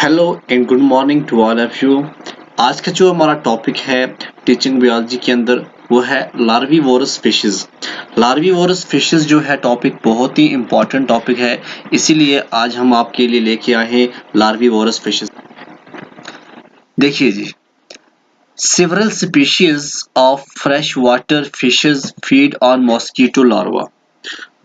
Hello and good morning to all of you. आज का जो हमारा टॉपिक है टीचिंग बायोलॉजी के अंदर वो है लार्वीवोरस फिशेस। लार्वीवोरस फिशेस जो है टॉपिक बहुत ही इम्पोर्टेंट टॉपिक है, इसीलिए आज हम आपके लिए लेके आए हैं लार्वीवोरस फिशेस। देखिए जी, several species of freshwater fishes feed on mosquito larvae।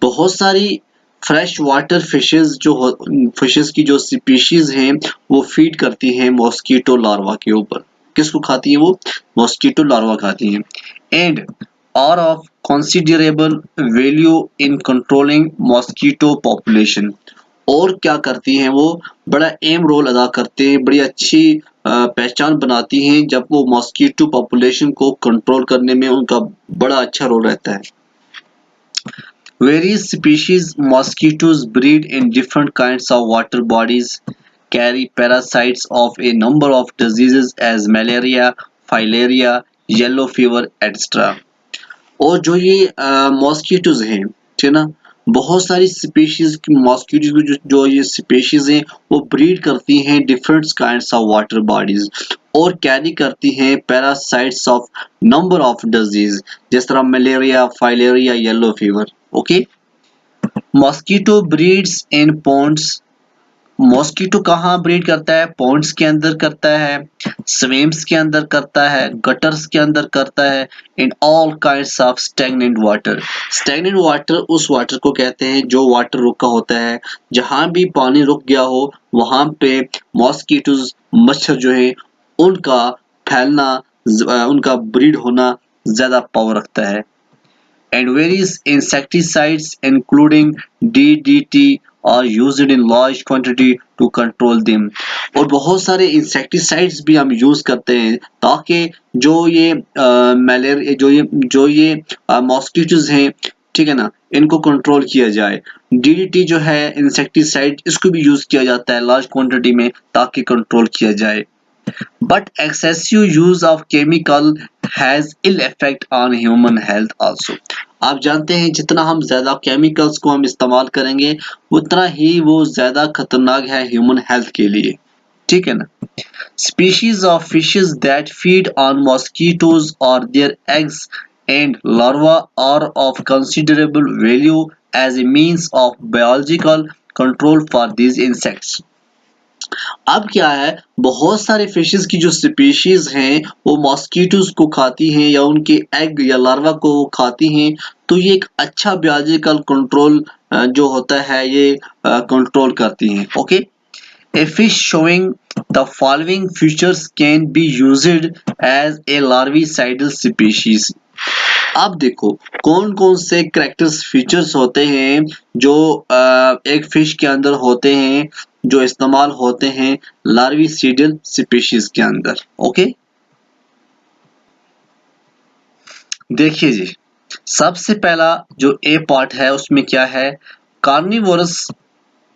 बहुत सारी फ्रेश वाटर फिशेस की जो स्पीशीज हैं वो फीड करती हैं मॉस्किटो लार्वा के ऊपर। किसको खाती हैं वो? मॉस्किटो लार्वा खाती हैं। And are of considerable value in controlling mosquito population. और क्या करती हैं वो? बड़ा अहम रोल अदा करते हैं, बड़ी अच्छी पहचान बनाती हैं जब वो मॉस्किटो पॉपुलेशन को कंट्रोल करने में उनका बड़ा अच्छा रोल रहता है। Various species mosquitoes breed in different kinds of water bodies, carry parasites of a number of diseases as malaria, filaria, yellow fever, etc. और जो ये मॉस्किटोज हैं, ठीक है ना, बहुत सारी स्पीशीज की मॉस्किटोज की जो ये स्पीशीज हैं वो ब्रीड करती हैं different kinds of water bodies और कैरी करती हैं parasites of number of disease, जिस तरह malaria, filaria, yellow fever. Okay, mosquito breeds in ponds. Mosquito कहाँ ब्रीड करता है? पॉन्ड्स के अंदर करता है, स्विम्स के अंदर करता है, गटर्स के अंदर करता है, in all kinds of stagnant water. Stagnant water उस वाटर को कहते हैं जो वाटर रुका होता है, जहां भी पानी रुक गया हो वहां पे मॉस्किटोज मच्छर जो है उनका फैलना, उनका ब्रीड होना ज्यादा पावर रखता है। And various insecticides including DDT are used in large quantity to control them। और बहुत सारे इंसेक्टिसाइड्स भी हम यूज करते हैं ताकि जो ये मलेरिया जो ये मॉस्किटोज हैं, ठीक है ना, इनको कंट्रोल किया जाए। DDT जो है इंसेक्टिसाइड, इसको भी यूज किया जाता है लार्ज क्वांटिटी में ताकि कंट्रोल किया जाए। But excessive use of chemical has ill effect on human health also। आप जानते हैं जितना हम ज्यादा केमिकल्स को हम इस्तेमाल करेंगे उतना ही वो ज्यादा खतरनाक है ह्यूमन हेल्थ के लिए, ठीक है ना। Species of fishes that feed on mosquitoes or their eggs and larvae are of considerable value as a means of biological control for these insects। अब क्या है, बहुत सारे फिशेस की जो स्पीशीज हैं वो मॉस्किटोज को खाती हैं या उनके एग या लार्वा को खाती हैं, तो ये एक अच्छा बायोलॉजिकल कंट्रोल जो होता है ये कंट्रोल करती हैं। Okay, A fish showing the following features can be used as a larvicidal species। अब देखो कौन कौन से कैरेक्टर्स फीचर्स होते हैं जो एक फिश के अंदर होते हैं, जो इस्तेमाल होते हैं लार्विसीडियल स्पीशीज के अंदर। ओके, देखिए जी, सबसे पहला जो ए पार्ट है उसमें क्या है? Carnivorous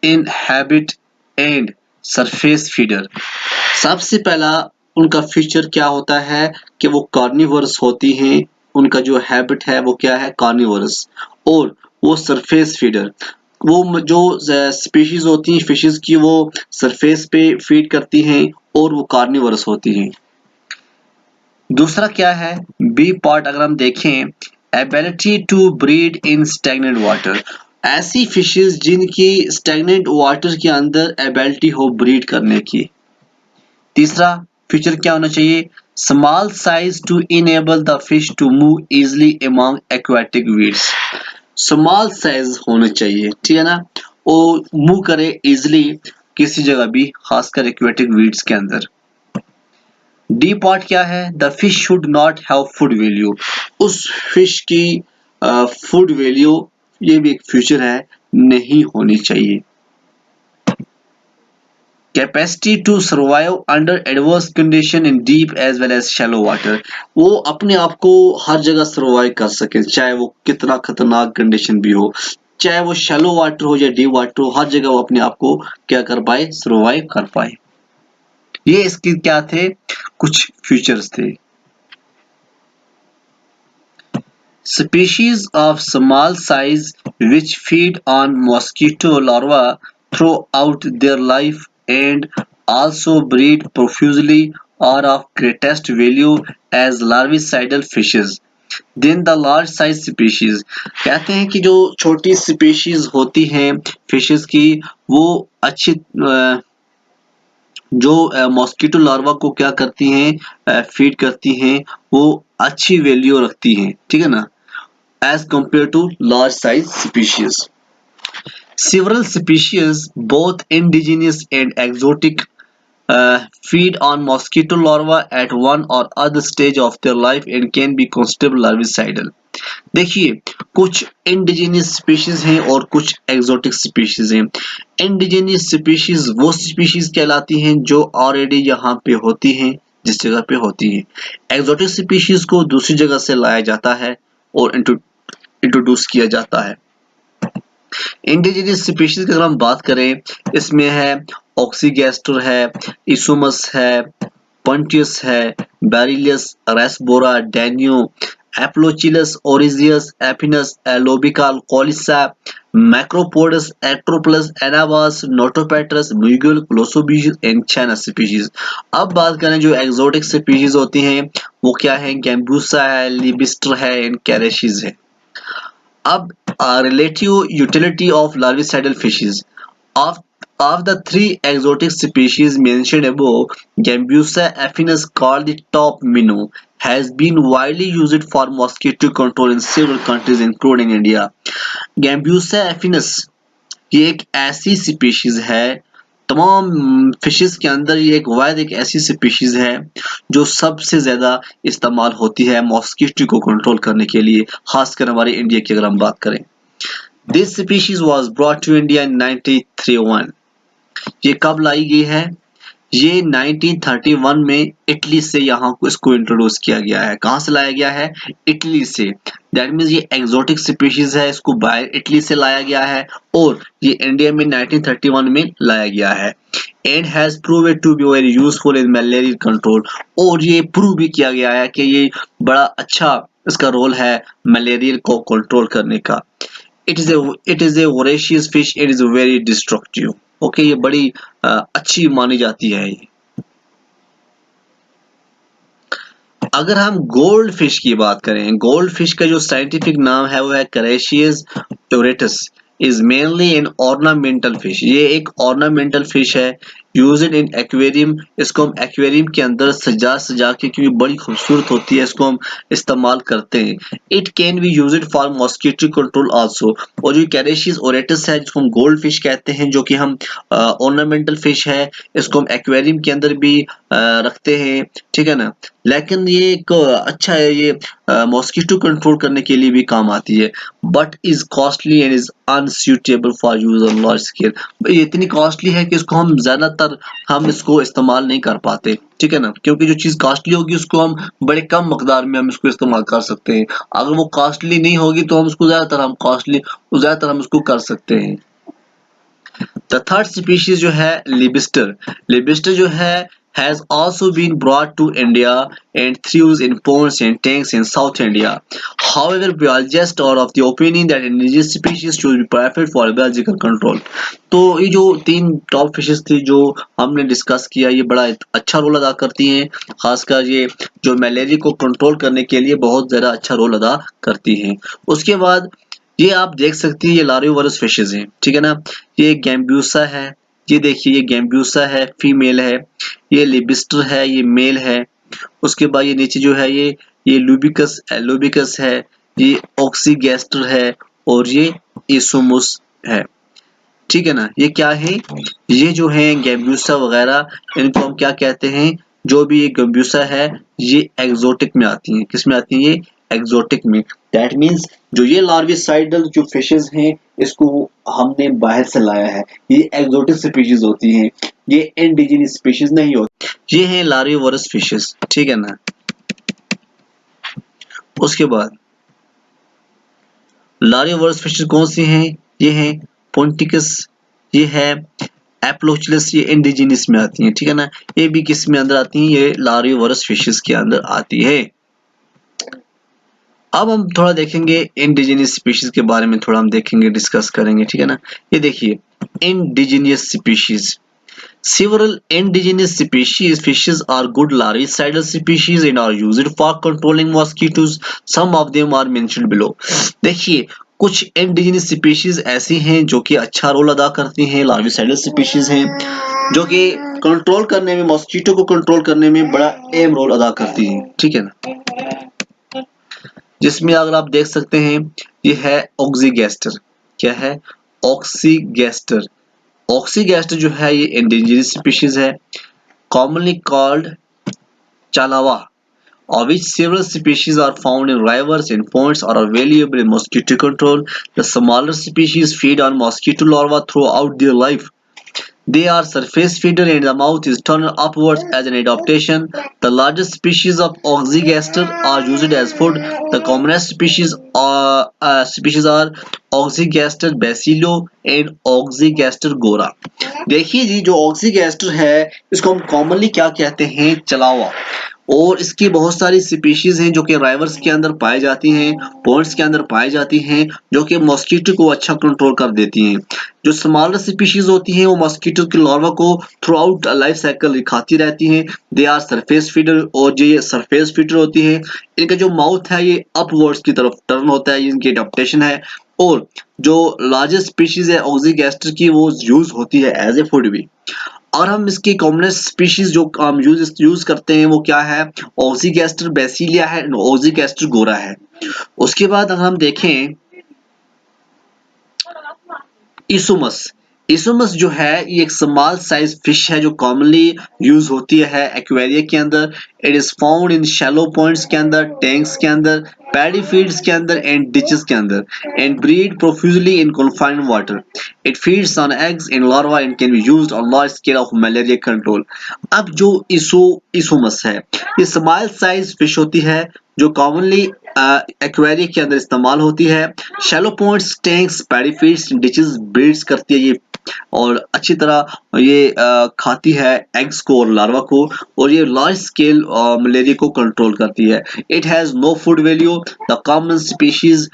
in habit and surface feeder. सबसे पहला उनका फीचर क्या होता है कि वो कार्निवोरस होती हैं, उनका जो हैबिट है वो क्या है? कार्निवोरस। और वो सरफेस फीडर, वो जो स्पीशीज होती हैं फिशेस की वो सरफेस पे फीड करती हैं और वो कार्निवोरस होती हैं। दूसरा क्या है? बी पार्ट अगर हम देखें, ability to breed in stagnant water. ऐसी फिशेस जिनकी स्टैग्नेंट वाटर के अंदर एबिलिटी हो ब्रीड करने की। तीसरा फीचर क्या होना चाहिए? Small size to enable the fish to move easily among aquatic weeds. Small size होना चाहिए, ठीक है ना, वो मूव करे इजीली किसी जगह भी, खासकर एक्वेटिक वीड्स के अंदर। डी पार्ट क्या है? The fish should not have food value. उस फिश की फूड वैल्यू, ये भी एक फीचर है, नहीं होनी चाहिए। Capacity to survive under adverse condition in deep as well as shallow water. वो अपने आप को हर जगह सर्वाइव कर सके, चाहे वो कितना खतरनाक कंडीशन भी हो, चाहे वो शैलो वाटर हो या डीप वाटर हो, हर जगह वो अपने आप को क्या कर पाए? सर्वाइव कर पाए। ये इसके क्या थे? कुछ फीचर्स थे। Species of small size which feed on mosquito larvae throughout their life and also breed profusely are of greatest value as larvicidal fishes. Then the large size species, कहते हैं कि जो छोटी स्पीशीज होती हैं फिशेस की वो अच्छी जो मॉस्किटो लार्वा को क्या करती हैं फीड करती हैं वो अच्छी वैल्यू रखती हैं ठीक है ना as compare to large size species several species both indigenous and exotic feed on mosquito larvae at one or other stage of their life and can be considered larvicidal. देखिए कुछ इंडिजिनियस स्पीशीज हैं और कुछ exotic species हैं indigenous species वो species कहलाती हैं जो ऑलरेडी यहाँ पे होती हैं जिस जगह पे होती हैं एग्जोटिक स्पीशीज को दूसरी जगह से लाया जाता है और इंट्रोड्यूस किया जाता है इंडिजिनियस स्पीशीज की अगर हम बात करें इसमें है ऑक्सीगैस्टर है इसोमस है पंटियस है बैरिलियस रेस्बोरा डैन्यू एप्लोचिलस ओरिजियस एफिनस एलोबिका कोलिसा मैक्रोपोडस एट्रोप्लस एनावास नोटोपेट्रस म्यूगल क्लोसोबियस एंड चाइना स्पीशीज अब बात करें जो एक्सोटिक स्पीशीज होती हैं वो क्या है गैम्बूसा है लिबिस्टर है एंड कैरेशीज है अब relative utility of larvicidal fishes. Of the three exotic species mentioned above, Gambusa affinis, called the top minnow, has been widely used for mosquito control in several countries including India. Gambusa affinis ये एक ऐसी species है तमाम fishes के अंदर ये एक ऐसी स्पीशीज है जो सबसे ज्यादा इस्तेमाल होती है मॉस्किटो को कंट्रोल करने के लिए खासकर हमारे इंडिया की अगर हम बात करें this species was brought to India in 1931 ये कब लाई गई है ये 1931 में इटली से यहाँ को इसको इंट्रोड्यूस किया गया है कहाँ से लाया गया है इटली से दैट मीन्स ये एक्सोटिक स्पीशीज है इसको बाहर इटली से लाया गया है और ये इंडिया में 1931 में लाया गया है and has proved to be very useful in malaria control और ये प्रूव भी किया गया है कि ये बड़ा अच्छा इसका रोल है मलेरिया को कंट्रोल करने का it is a voracious fish it is very destructive okay ये बड़ी अच्छी मानी जाती है ये अगर हम गोल्ड फिश की बात करें गोल्ड फिश का जो साइंटिफिक नाम है वो है Carassius auratus is mainly an ornamental fish ये एक ऑर्नामेंटल फिश है यूज्ड इन एक्वेरियम इसको हम एक्वेरियम के अंदर सजा के क्योंकि बड़ी खूबसूरत होती है इसको हम इस्तेमाल करते हैं it can be used for mosquito control also और जो कैरेशियस ओरेटस है जिसको हम गोल्ड फिश कहते हैं जो कि हम ऑर्नामेंटल फिश है इसको हम एक्वेरियम के अंदर भी रखते हैं ठीक है ना लेकिन ये एक अच्छा है ये मॉस्किटो कंट्रोल करने के लिए भी काम आती है but is costly and is unsuitable for use on large scale ये इतनी कॉस्टली है कि इसको हम ज्यादातर हम इसको इस्तेमाल नहीं कर पाते ठीक है ना क्योंकि जो चीज कॉस्टली होगी उसको हम बड़े कम मकदार में हम इसको इस्तेमाल कर सकते हैं अगर वो कॉस्टली नहीं होगी तो हम उसको ज्यादातर हम उसको कर सकते हैं द थर्ड स्पीशीज जो है लिबिस्टर जो है has also been brought to India and thrives in ponds and tanks in South India. However, biologists are of the opinion that indigenous species should be preferred for biological control. तो ये जो तीन top fishes थी जो हमने discuss किया ये बड़ा अच्छा रोल अदा करती हैं खासकर ये जो मलेरिया को कंट्रोल करने के लिए बहुत ज़्यादा अच्छा रोल अदा करती हैं उसके बाद ये आप देख सकती हैं ये लार्विवोरस फिशेस हैं ठीक है ना ये गैम्ब्यूसा है ये देखिए ये गैम्ब्यूसा है फीमेल है ये लिबिस्टर है ये मेल है उसके बाद ये नीचे जो है ये लुबिकस है ये ऑक्सीगैस्टर है और ये इसोमुस है ठीक है ना ये क्या है ये जो है गैम्ब्यूसा वगैरह इनको हम क्या कहते हैं जो भी ये गैम्ब्यूसा है ये एक्सोटिक में आती हैं किस में आती हैं ये एक्सोटिक में दैट मीन्स जो ये लार्विसाइडल जो फिशेस हैं इसको हमने बाहर से लाया है ये एक्सोटिक स्पीशीज होती हैं ये इंडिजिनस स्पीशीज नहीं होती ये हैं लार्विवोरस फिशेस ठीक है ना उसके बाद लार्विवोरस फिशेस कौन सी हैं ये हैं पोंटिकस ये है एप्लोचिलस ये इंडिजिनस में आती हैं ठीक है ना ये भी किस में अंदर आती हैं ये लार्विवोरस फिशेस के अंदर आती है अब हम थोड़ा देखेंगे इंडिजिनियस स्पीशीज के बारे में थोड़ा हम देखेंगे डिस्कस करेंगे ठीक है ना ये देखिए indigenous species Several indigenous fishes are good larvicidal species and are used for controlling mosquitoes. Some of them are mentioned below. देखिए कुछ इंडिजिनस स्पीशीज ऐसी हैं जो कि अच्छा रोल अदा करती हैं, लार्विसाइडल स्पीशीज हैं जो कि कंट्रोल करने में, मॉस्किटो को कंट्रोल करने में बड़ा अहम रोल अदा करती हैं, ठीक है ना। जिसमें अगर आप देख सकते हैं ये है ऑक्सीगैस्टर। क्या है? ऑक्सीगैस्टर। ऑक्सीगैस्टर जो है ये इंडिजिनस स्पीशीज है, commonly called chalawa, of which several species are found in rivers and ponds or are valuable in mosquito control. The smaller species feed on mosquito larvae throughout their life. They are surface feeder and the mouth is turned upwards as an adaptation. The largest species of Oxygaster are used as food. The commonest species are Oxygaster bacillo and Oxygaster gora. देखिए जी, जो ऑक्सीगैस्टर है इसको हम commonly क्या कहते हैं? चलावा। और इसकी बहुत सारी स्पीशीज हैं जो कि राइवर्स के अंदर पाई जाती हैं, पॉन्ड्स के अंदर पाई जाती हैं, जो कि मॉस्किटो को अच्छा कंट्रोल कर देती हैं। जो स्मॉलर स्पीशीज होती हैं वो मॉस्किटो के लार्वा को थ्रू आउट लाइफ साइकिल खाती रहती हैं। दे आर सरफेस फीडर, और जो ये सरफेस फीडर होती है इनका जो माउथ है ये अपवर्ड्स की तरफ टर्न होता है, ये इनकी अडेप्टेशन है। और जो लार्जेस्ट स्पीशीज है ऑक्सीगैस्टर की वो यूज होती है एज ए फूड भी। और हम इसकी कॉमनेस्ट स्पीशीज जो हम यूज करते हैं वो क्या है? ऑक्सीगैस्टर बेसिलिया है, ऑक्सीगैस्टर गोरा है। उसके बाद अगर हम देखें इसोमस। इसोमस जो है ये एक स्मॉल साइज फिश है जो कॉमनली यूज होती है एक्वेरिया के अंदर। It is found in shallow points के अंदर, टैंक्स के अंदर, पैडी फील्ड्स के अंदर एंड डिचेस के अंदर, and breed profusely in confined water. It feeds on eggs and larva and can be used on large scale of malaria control. अब जो इसोमस है ये स्मॉल साइज फिश होती है जो कॉमनली एक्वेरिया के अंदर इस्तेमाल होती है। Shallow points, tanks, paddy fields, ditches breeds करती है ये, और अच्छी तरह ये खाती है एग्स को और लार्वा को, और ये लार्ज स्केल मलेरिया को कंट्रोल करती है। It has no food value. The common species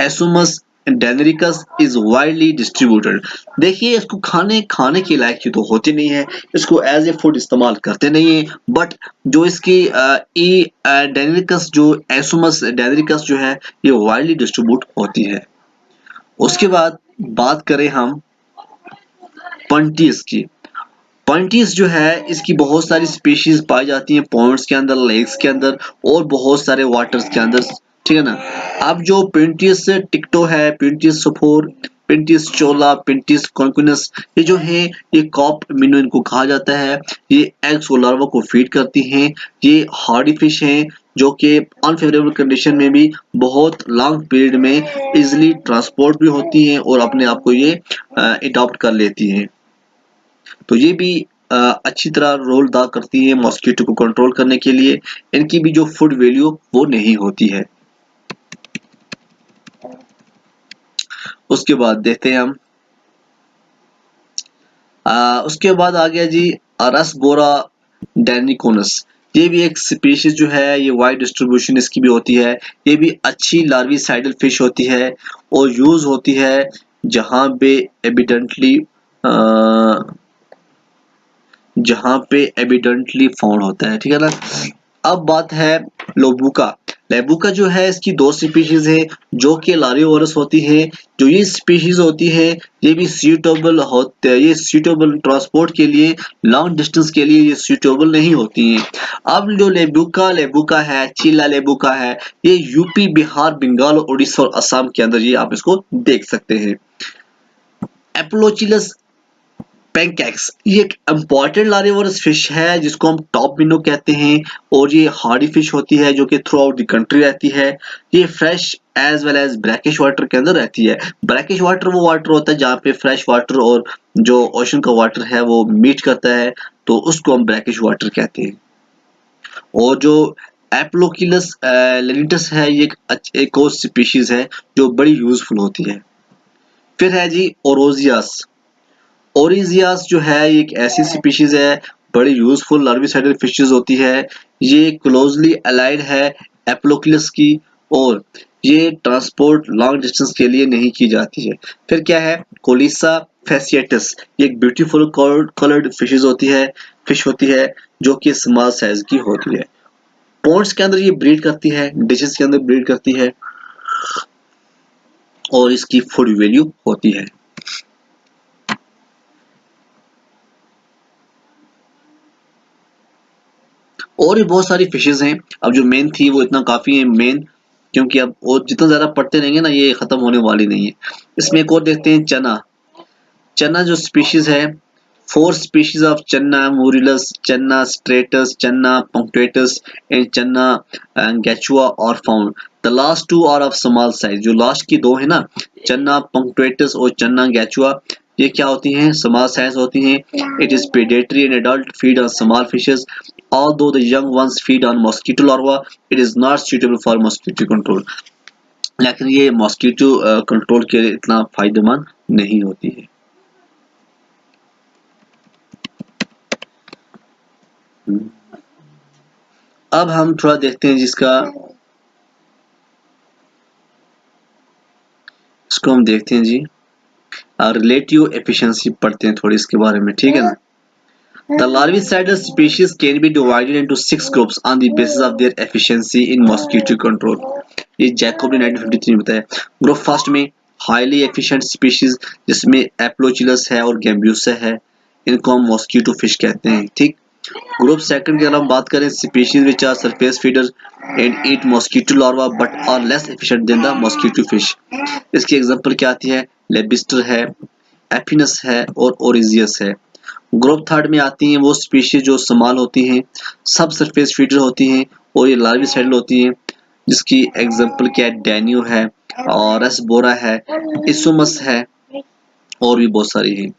Esomus danricus is widely distributed. देखिए इसको खाने के लायक ही तो होती नहीं है, इसको एज ए फूड इस्तेमाल करते नहीं है, बट जो इसकी डेनरिकस, जो एसोमस डेनरिकस जो है ये वाइडली डिस्ट्रीब्यूट होती है। उसके बाद बात करें हम पंटीज की। पंटीज जो है इसकी बहुत सारी स्पीशीज पाई जाती हैं पॉन्ड्स के अंदर, लेक्स के अंदर और बहुत सारे वाटर्स के अंदर, ठीक है ना। अब जो पेंटियस टिक्टो है, पेंटियस सफोर, पेंटियस चोला, पेंटियस कॉन्क्विनस, ये जो है ये कॉप मिनो इनको कहा जाता है। ये एग्स और लार्वा को फीड करती हैं। ये हार्डी फिश हैं जो कि अनफेवरेबल कंडीशन में भी बहुत लॉन्ग पीरियड में इजिली ट्रांसपोर्ट भी होती हैं और अपने आप को ये अडॉप्ट कर लेती हैं। तो ये भी अच्छी तरह रोल अदा करती है मॉस्किटो को कंट्रोल करने के लिए। इनकी भी जो फूड वैल्यू वो नहीं होती है। उसके बाद देखते हैं हम उसके बाद आ गया जी अरसगोरा डेनिकोनस। ये भी एक स्पीशीज जो है, ये वाइड डिस्ट्रीब्यूशन इसकी भी होती है। ये भी अच्छी लार्विसाइडल फिश होती है और यूज होती है जहां पे एविडेंटली फाउंड होता है, ठीक है ना। अब बात है लोबुका। लेबुका जो है इसकी दो स्पीशीज है जो कि लार्विवोरस होती है। जो ये स्पीशीज होती है ये भी सूटेबल होते हैं, ये सूटेबल ट्रांसपोर्ट के लिए, लॉन्ग डिस्टेंस के लिए ये सूटेबल नहीं होती हैं। अब जो लेबुका है, चीला लेबुका है, ये यूपी, बिहार, बंगाल, उड़ीसा और असम के अंदर ये आप इसको देख सकते हैं। एप्लोचिलस पैंकैक्स ये एक इम्पॉर्टेंट लार्विवोरस फिश है जिसको हम टॉप मिनो कहते हैं, और ये हार्डी फिश होती है जो कि थ्रू आउट द कंट्री रहती है। ये fresh as well as brackish water के अंदर रहती है। ब्रैकिश वाटर वो वाटर होता है जहाँ पे फ्रेश वाटर और जो ओशन का वाटर है वो मीट करता है, तो उसको हम ब्रैकिश वाटर कहते हैं। और जो एप्लोकिलस लेनिटस है ये एक और स्पीशीज है जो बड़ी यूजफुल होती है। फिर है जी ओरोजियास। ओरिजियास जो है एक ऐसी स्पीशीज है बड़ी यूजफुल लार्विसाइडल फिशेस होती है। ये क्लोजली अलाइड है एप्लोक्लिस की, और ये ट्रांसपोर्ट लॉन्ग डिस्टेंस के लिए नहीं की जाती है। फिर क्या है, कोलिसा फैसिएटस, ये एक ब्यूटीफुल कलर्ड फिश होती है जो कि स्मॉल साइज की होती है। पॉन्ड्स के अंदर ये ब्रीड करती है, डिशेस के अंदर ब्रीड करती है और इसकी फूड वैल्यू होती है। और भी बहुत सारी फिशेस हैं। अब जो मेन थी वो इतना काफी है मेन, क्योंकि अब और जितना ज्यादा पढ़ते रहेंगे ना ये खत्म होने वाली नहीं है। इसमें एक और देखते हैं, चना। चना जो स्पीशीज है, 4 species of Channa murillus, Channa striatus, Channa punctatus and Channa gachua are found. The last two are of small size. जो लास्ट की दो है ना, Channa punctatus और Channa gachua, ये क्या होती हैं, small size होती हैं। It is predatory and adult feed on small fishes. Although the young ones feed on mosquito larvae, it is not suitable for mosquito control. लेकिन ये मॉस्किटो कंट्रोल के लिए इतना फायदेमंद नहीं होती है। अब हम थोड़ा देखते हैं इसको हम देखते हैं जी, रिलेटिव एफिशिएंसी पढ़ते हैं थोड़ी इसके बारे में, ठीक है ना। The larvicidal species can be divided into 6 groups on the basis of their efficiency in mosquito control. ये जैकोब ने 1953 में बताया। ग्रुप फर्स्ट में हाईली एफिशिएंट स्पीशीज जिसमें एप्लोचिलस है और गैम्ब्यूसा है, इनको हम मॉस्किटो फिश कहते हैं, ठीक। ग्रुप सेकंड की अगर हम बात करें, species which are surface feeder and eat mosquito larva but are less efficient than the mosquito fish. इसकी एग्जांपल क्या आती है, लेबिस्टर है, एफिनस है और ओरिजियस है। ग्रुप थर्ड में आती हैं वो स्पीशीज जो स्मॉल होती हैं, सब सरफेस फीडर होती हैं और ये लार्विसाइडल होती हैं, जिसकी एग्जांपल क्या है, डैनियो है और रसबोरा है, इसुमस है और भी बहुत सारी हैं।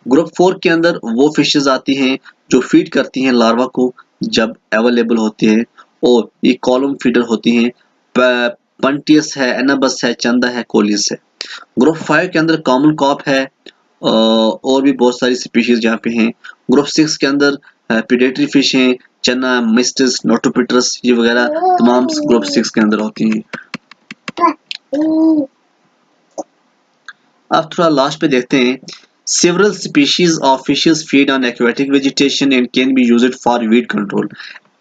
ग्रुप 4 के अंदर वो फिशेस आती हैं जो फीड करती हैं लार्वा को जब अवेलेबल होती है और ये कॉलम फीडर होती हैं, पंटियस है, एनाबस है, चंदा है, कोलिस है। ग्रुप 5 के अंदर कॉमन कॉप है और भी बहुत सारी स्पीशीज यहाँ पे हैं। ग्रुप 6 के अंदर प्रेडेटरी फिश हैं, चना, मिस्टस, नोटोपिटरस, ये वगैरह तमाम ग्रुप 6 के अंदर होती हैं। अब थोड़ा लास्ट पे देखते हैं, several species of fishes feed on aquatic vegetation and can be used for weed control.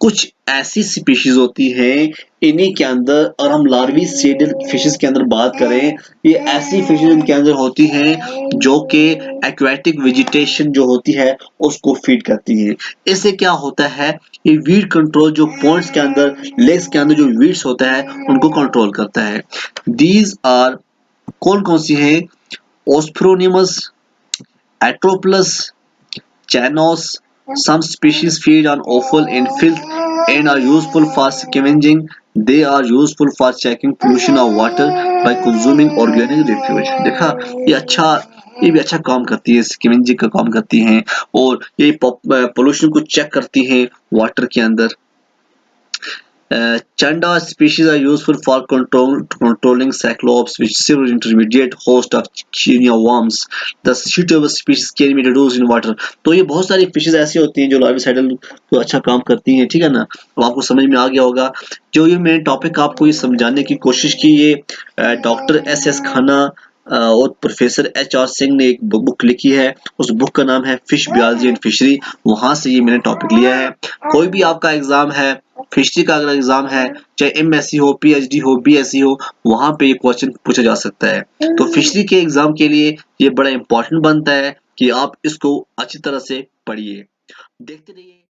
कुछ ऐसी स्पीशीज होती हैं इन्हीं के अंदर, और हम लार्वी सेडल फिशेस के अंदर बात करें, ये ऐसी फिशेस इनके अंदर होती हैं जो कि एक्वेटिक वेजिटेशन जो होती है उसको फीड करती हैं। इससे क्या होता है, ये वीड कंट्रोल जो पॉइंट्स के अंदर, लेग्स के अंदर जो वीड्स होता है उनको कंट्रोल करता है। दीज आर कौन कौन सी हैं, ओस्प्रोनिमस, Atropus, Chanos. Some species feed on offal and filth and are useful for scavenging. They are useful for checking pollution of water by consuming organic refuse. देखा, ये भी अच्छा काम करती है, स्कैवेंजिंग का काम करती हैं और ये पोल्यूशन को चेक करती हैं वाटर के अंदर। Chanda species are useful for controlling cyclops, which serve intermediate host of Chinia worms. The suitable species can be reduced in water. तो ये बहुत सारी फिशेज ऐसी होती हैं जो लार्विसाइडल तो अच्छा काम करती हैं, ठीक है ना। तो आपको समझ में आ गया होगा। जो ये मैंने टॉपिक आपको ये समझाने की कोशिश की, ये डॉक्टर एस खन्ना और प्रोफेसर HR सिंह ने एक बुक लिखी है, उस बुक का नाम है फिश बायोलॉजी एंड फिशरी, वहां से ये मैंने टॉपिक लिया है। कोई भी आपका एग्जाम है, फिशरी का अगर एग्जाम है, चाहे MSc हो, PhD हो, BSc हो, वहां पे ये क्वेश्चन पूछा जा सकता है। तो फिशरी के एग्जाम के लिए ये बड़ा इंपॉर्टेंट बनता है कि आप इसको अच्छी तरह से पढ़िए। देखते रहिए।